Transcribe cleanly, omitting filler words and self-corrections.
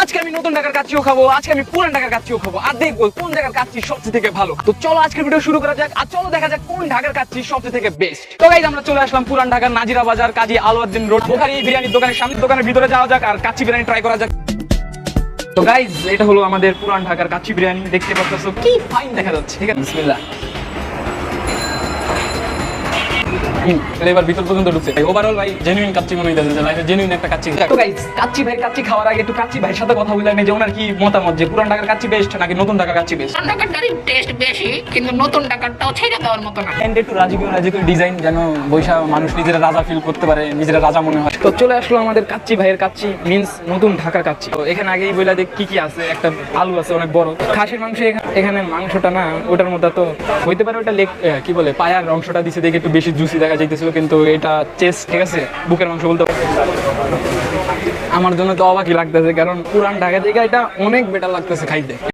আজকে আমি নতুন ঢাকার কাচ্চিও খাবো, আজকে আমি পুরান ঢাকার কাচ্চিও খাবো, আর দেখবো কোন ঢাকার কাচ্চি সবচেয়ে থেকে ভালো। তো চলো আজকের ভিডিও শুরু করা যাক, আর চলো দেখা যাক কোন ঢাকার কাচ্চি সবচেয়ে থেকে বেস্ট। তো গাইস আমরা চলে আসলাম পুরান ঢাকার নাজিরা বাজার কাজী আলাউদ্দিন রোড বুখারী বিরিয়ানির দোকানের সামনে। দোকানের ভিতরে যাওয়া যাক আর কাচ্চি বিরিয়ানি ট্রাই করা যাক। তো গাইস এটা হলো আমাদের পুরান ঢাকার কাচ্চি বিরিয়ানি, দেখতে পাচ্ছো কি ফাইন দেখা যাচ্ছে। ঠিক আছে, বিসমিল্লাহ। এবার ভিতর পর্যন্ত ঢুকছে। ওভারঅল ভাই জেনুইন কাচ্চি মনে হইতাছে, লাইফে জেনুইন একটা কাচ্চি। তো গাইস কাচ্চি ভাই কাচ্চি খাওয়ার আগে একটু কাচ্চি ভাইয়ের সাথে কথা বলে নেই যে ওনার কি মতামত, যে পুরান ঢাকার কাচ্চি বেস্ট নাকি নতুন ঢাকার কাচ্চি বেস্ট। পুরান ঢাকারটারই টেস্ট বেশি, কিন্তু নতুন ঢাকারটাও ছেড়ে দেওয়ার মতো না। এন্ড একটু রাজকীয় ডিজাইন, যেন বৈশা মানুষ নিজেরা রাজা ফিল করতে পারে, নিজেরা রাজা মনে হয়। তো চলে আসলো আমাদের কাচ্চি ভাইয়ের কাচ্চি মিন্স নতুন ঢাকার কাচ্চি। তো এখানে আগেই বইলা দেখ কি কি আছে। একটা আলু আছে অনেক বড়, খাসির মাংস। এখানে মাংসটা না ওটার মতো তো হইতে পারে, ওটা লেগ কি বলে পায়ার অংশটা দিছে দেখে একটু বেশি জুসি দেখা যাইতেছিল, কিন্তু এটা চেস্ট, ঠিক আছে, বুকের মাংস বলতে আমার জন্য তো অবাকই লাগতেছে, কারণ পুরান ঢাকা থেকে এটা অনেক বেটার লাগতেছে খাইতে।